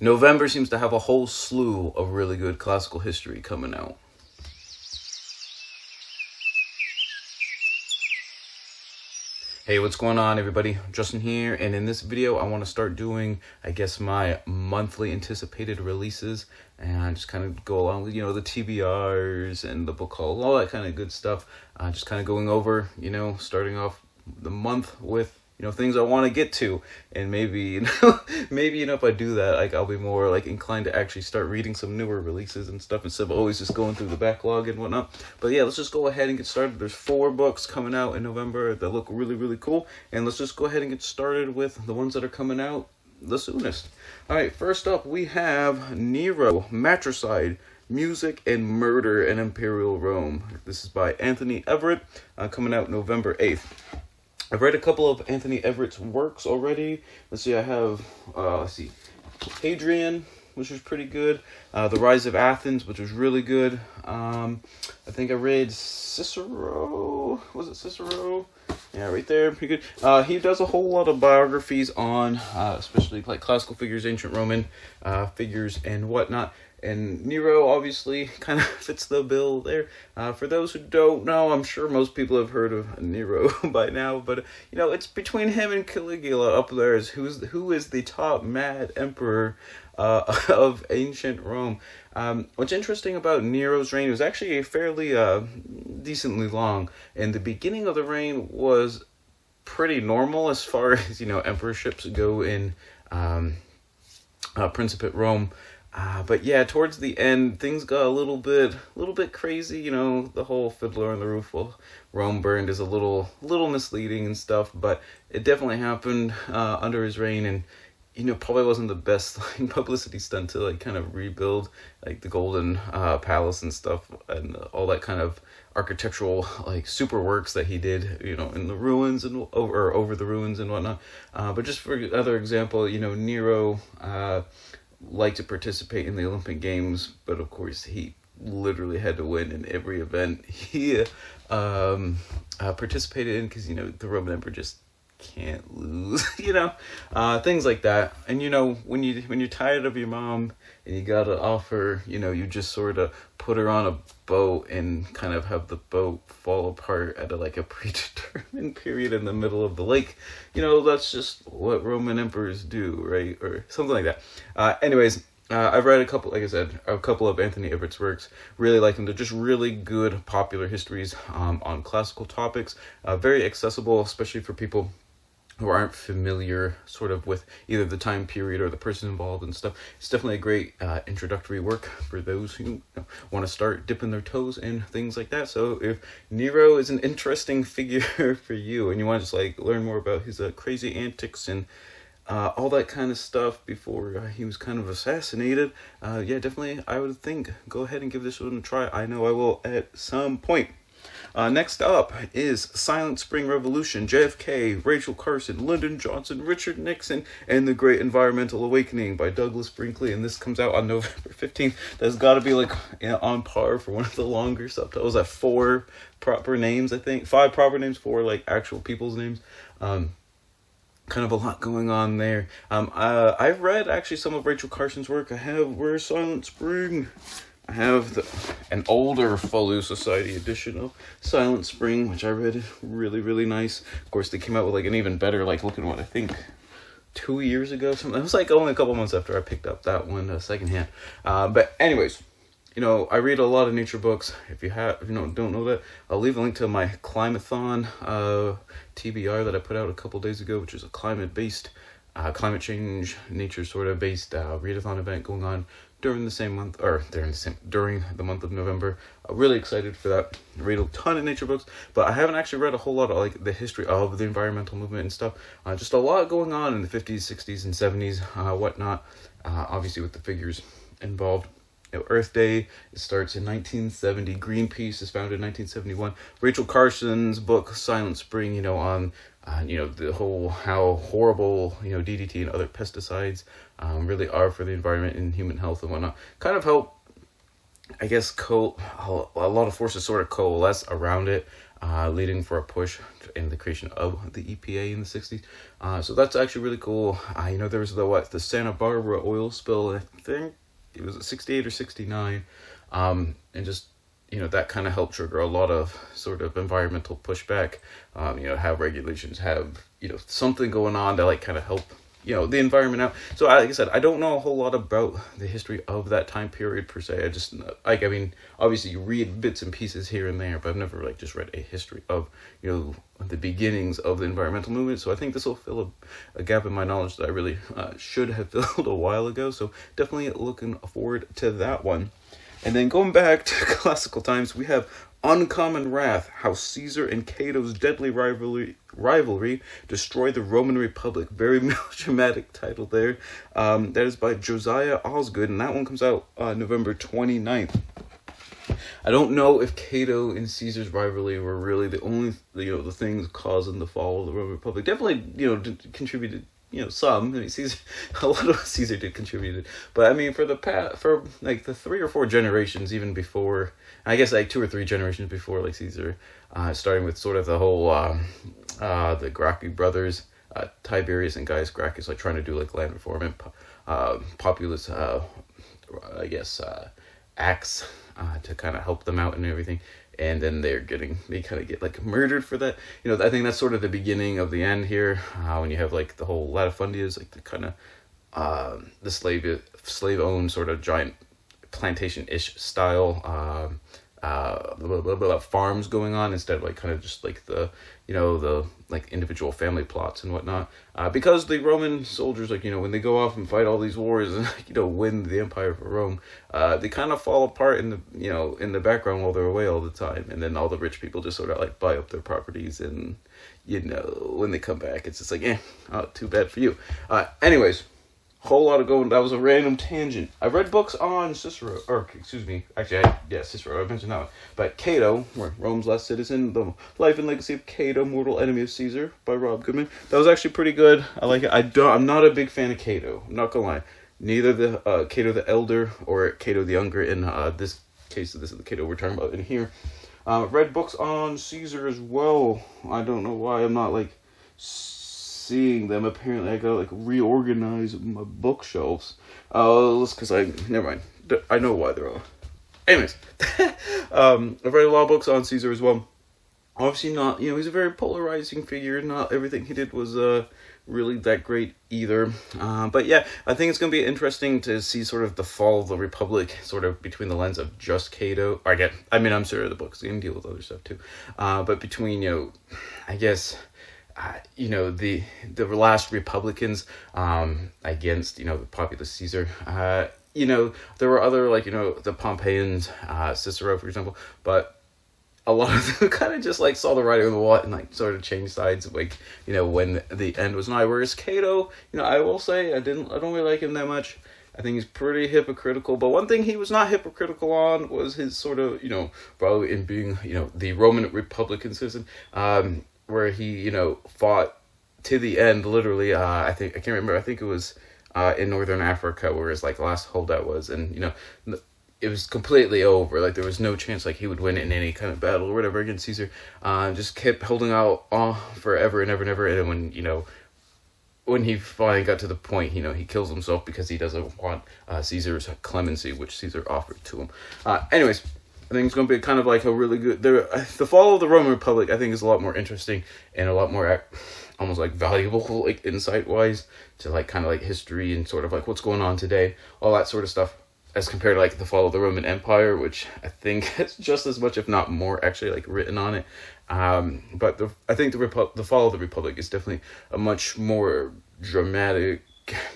November seems to have a whole slew of really good classical history coming out. Hey, what's going on, everybody? Justin here, and in this video I want to start doing, I guess, my monthly anticipated releases, and just kind of go along with, the TBRs and the book haul, all that kind of good stuff. Just kind of going over, starting off the month with things I want to get to, and maybe if I do that, I'll be more inclined to actually start reading some newer releases and stuff instead of always just going through the backlog and whatnot. But yeah, let's just go ahead and get started. There's 4 books coming out in November that look really, really cool, and let's just go ahead and get started with the ones that are coming out the soonest. All right, first up we have Nero, Matricide, Music and Murder in Imperial Rome. This is by Anthony Everett, coming out November 8th. I've read a couple of Anthony Everett's works already. Let's see, I have, Hadrian, which was pretty good. The Rise of Athens, which was really good. I think I read Cicero. Was it Cicero? Yeah, right there, pretty good. He does a whole lot of biographies on, especially classical figures, ancient Roman figures, and whatnot. And Nero obviously kind of fits the bill there. For those who don't know, I'm sure most people have heard of Nero by now, but it's between him and Caligula up there as who is the top mad emperor of ancient Rome. What's interesting about Nero's reign, it was actually a fairly decently long, and the beginning of the reign was pretty normal as far as emperorships go in Principate Rome. But yeah, towards the end, things got a little bit crazy. The whole Fiddler on the Roof while Rome burned is a little misleading and stuff. But it definitely happened under his reign, and probably wasn't the best publicity stunt to kind of rebuild the Golden Palace and stuff, and all that kind of architectural super works that he did in the ruins and over the ruins and whatnot. But just for other example, Nero like to participate in the Olympic Games, but of course he literally had to win in every event he participated in, because the Roman Emperor just can't lose. Things like that. And when you're tired of your mom and you gotta offer, you just sort of put her on a boat and kind of have the boat fall apart at a predetermined period in the middle of the lake. That's just what Roman emperors do, right? Or something like that. Anyways, I've read a couple of Anthony Everett's works. Really like them. They're just really good popular histories on classical topics. Very accessible, especially for people who aren't familiar sort of with either the time period or the person involved and stuff. It's definitely a great introductory work for those who want to start dipping their toes in things like that. So if Nero is an interesting figure for you and you want to just learn more about his crazy antics and all that kind of stuff before he was kind of assassinated, yeah, definitely I would think go ahead and give this one a try. I know I will at some point. Next up is Silent Spring Revolution, JFK, Rachel Carson, Lyndon Johnson, Richard Nixon, and the Great Environmental Awakening by Douglas Brinkley. And this comes out on November 15th. That's got to be on par for one of the longer subtitles. At 4 proper names, I think. 5 proper names, 4 actual people's names. Kind of a lot going on there. I've read actually some of Rachel Carson's work. I have Where's Silent Spring? I have an older Folio Society edition of Silent Spring, which I read. Really, really nice. Of course, they came out with an even better, looking what I think 2 years ago. Something. It was only a couple months after I picked up that one secondhand. But anyways, I read a lot of nature books. If you don't know that, I'll leave a link to my Climathon TBR that I put out a couple days ago, which is a climate change, nature sort of based readathon event going on during the month of November. Really excited for that. I read a ton of nature books, but I haven't actually read a whole lot of the history of the environmental movement and stuff. Just a lot going on in the 50s, 60s, and 70s, whatnot. Obviously with the figures involved. Earth Day, it starts in 1970. Greenpeace is founded in 1971. Rachel Carson's book Silent Spring, on the whole how horrible DDT and other pesticides really are for the environment and human health and whatnot, kind of help I guess a lot of forces sort of coalesce around it, leading for a push in the creation of the EPA in the 60s. So that's actually really cool. There was the Santa Barbara oil spill, I think it was 68 or 69, and just, that kind of helped trigger a lot of sort of environmental pushback. Have regulations, have, something going on to like kind of help, the environment out. So like I said, I don't know a whole lot about the history of that time period per se. I just, obviously you read bits and pieces here and there, but I've never like just read a history of, the beginnings of the environmental movement. So I think this will fill a gap in my knowledge that I really should have filled a while ago. So definitely looking forward to that one. And then going back to classical times, we have Uncommon Wrath, How Caesar and Cato's Deadly Rivalry Destroyed the Roman Republic. Very melodramatic title there. That is by Josiah Osgood, and that one comes out November 29th. I don't know if Cato and Caesar's rivalry were really the only, the things causing the fall of the Roman Republic. Definitely, contributed, some. I mean, Caesar, a lot of Caesar did contribute, but I mean, for the 3 or 4 generations, even before, I guess like 2 or 3 generations before, like Caesar, starting with sort of the whole, the Gracchi brothers, Tiberius and Gaius Gracchus, like trying to do like land reform and populist, acts to kind of help them out and everything. And then they kind of get like murdered for that. I think that's sort of the beginning of the end here, when you have like the whole latifundias, like the kind of the slave owned sort of giant plantation-ish style farms going on, instead of like kind of just like the like individual family plots and whatnot, because the Roman soldiers, like, when they go off and fight all these wars and win the empire for Rome, they kind of fall apart in the background while they're away all the time, and then all the rich people just sort of like buy up their properties, and when they come back it's just like, too bad for you. Anyways, whole lot of going. That was a random tangent. I read books on Cicero, Cicero, I mentioned that one. But Cato, Rome's Last Citizen, The Life and Legacy of Cato, Mortal Enemy of Caesar by Rob Goodman. That was actually pretty good. I like it. I'm not a big fan of Cato. I'm not gonna lie. Neither the Cato the Elder or Cato the Younger in this case. This is the Cato we're talking about in here. Read books on Caesar as well. I don't know why I'm not like seeing them. Apparently I gotta like reorganize my bookshelves. Because never mind. I know why they're all. Anyways, I've read a lot of books on Caesar as well. Obviously not, he's a very polarizing figure. Not everything he did was really that great either. But yeah, I think it's going to be interesting to see sort of the fall of the Republic sort of between the lens of just Cato. I'm sure the book's going to deal with other stuff too. But between, I guess, the last Republicans against, the populist Caesar. There were other, like, the Pompeians, Cicero, for example, but a lot of them kind of just like saw the writing on the wall and like sort of changed sides, like, when the end was nigh. Whereas Cato, I will say I don't really like him that much. I think he's pretty hypocritical, but one thing he was not hypocritical on was his sort of, probably in being, the Roman Republican citizen, where he, fought to the end, literally. I can't remember, I think it was in Northern Africa, where his like last holdout was, and, it was completely over. Like, there was no chance like he would win in any kind of battle or whatever against Caesar. Just kept holding out forever and ever and ever. And then when he finally got to the point, he kills himself because he doesn't want Caesar's clemency, which Caesar offered to him. Anyways, I think it's going to be kind of like a really good... The fall of the Roman Republic, I think, is a lot more interesting and a lot more almost like valuable, like insight-wise, to like kind of like history and sort of like what's going on today, all that sort of stuff, as compared to like the fall of the Roman Empire, which I think has just as much, if not more, actually like written on it. But I think the fall of the Republic is definitely a much more dramatic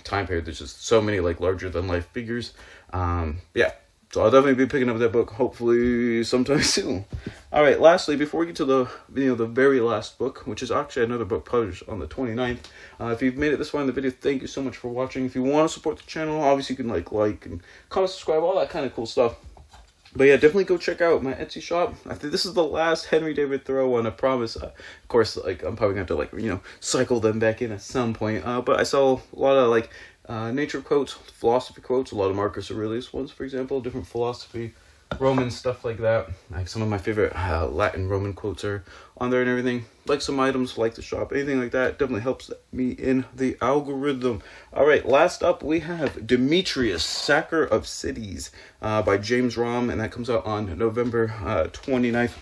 time period. There's just so many like larger than life figures. Yeah. So I'll definitely be picking up that book, hopefully sometime soon. All right, lastly, before we get to the very last book, which is actually another book published on the 29th. If you've made it this far in the video, thank you so much for watching. If you want to support the channel, obviously you can like and comment, subscribe, all that kind of cool stuff. But yeah, definitely go check out my Etsy shop. I think this is the last Henry David Thoreau one, I promise. Of course, like I'm probably going to have to cycle them back in at some point. But I saw a lot of nature quotes, philosophy quotes, a lot of Marcus Aurelius ones, for example, different philosophy Roman stuff like that. Like some of my favorite Latin Roman quotes are on there and everything. Like some items, like the shop, anything like that definitely helps me in the algorithm. All right, last up we have Demetrius, Sacker of Cities by James Rom, and that comes out on November 29th.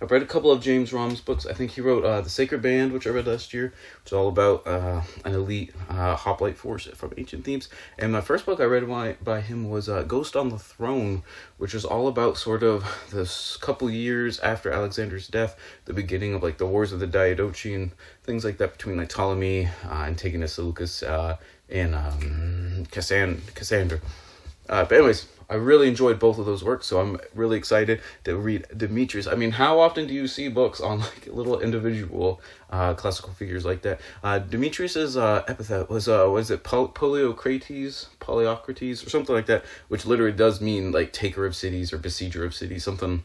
I've read a couple of James Rom's books. I think he wrote The Sacred Band, which I read last year, which is all about an elite hoplite force from ancient themes. And my first book I read by him was Ghost on the Throne, which is all about sort of this couple years after Alexander's death, the beginning of like the Wars of the Diadochi and things like that between like Ptolemy, Antigonus, Seleucus, and Cassander. But anyways, I really enjoyed both of those works, so I'm really excited to read Demetrius. I mean, how often do you see books on like little individual classical figures like that? Demetrius's epithet was Polyocrates, or something like that, which literally does mean like taker of cities or besieger of cities, something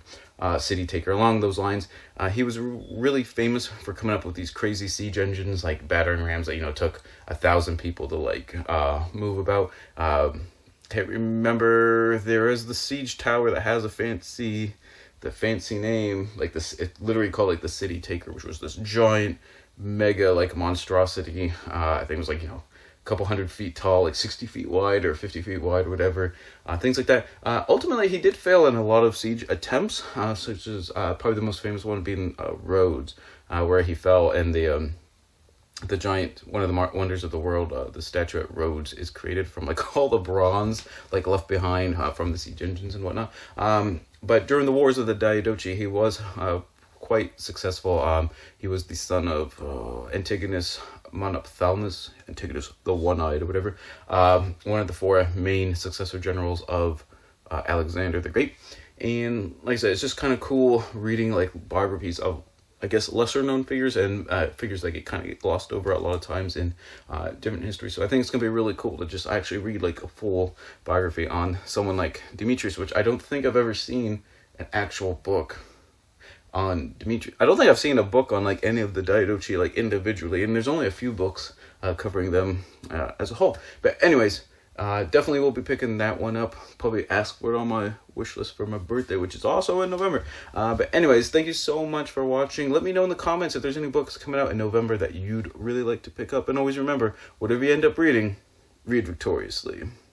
city taker along those lines. He was really famous for coming up with these crazy siege engines, like battering rams that took 1,000 people to like move about. Can't remember. There is the siege tower that has the fancy name, like this. It literally called like the City Taker, which was this giant, mega like monstrosity. I think it was like a couple 100 feet tall, like 60 feet wide or 50 feet wide, or whatever. Things like that. Ultimately, he did fail in a lot of siege attempts, such as probably the most famous one being Rhodes, where he fell, and the giant, one of the wonders of the world, the statue at Rhodes, is created from like all the bronze like left behind from the siege engines and whatnot. But during the Wars of the Diadochi, he was quite successful. He was the son of Antigonus Monophthalmus, Antigonus the One-Eyed or whatever, one of the four main successor generals of Alexander the Great. And like I said, it's just kind of cool reading like biographies of, I guess, lesser known figures and figures that kind of get glossed over a lot of times in different history. So I think it's going to be really cool to just actually read like a full biography on someone like Demetrius, which I don't think I've ever seen an actual book on Demetrius. I don't think I've seen a book on like any of the Diadochi like individually, and there's only a few books covering them as a whole. But anyways, definitely will be picking that one up. Probably ask for it on my wish list for my birthday, which is also in November. But anyways, thank you so much for watching. Let me know in the comments if there's any books coming out in November that you'd really like to pick up. And always remember, whatever you end up reading, read victoriously.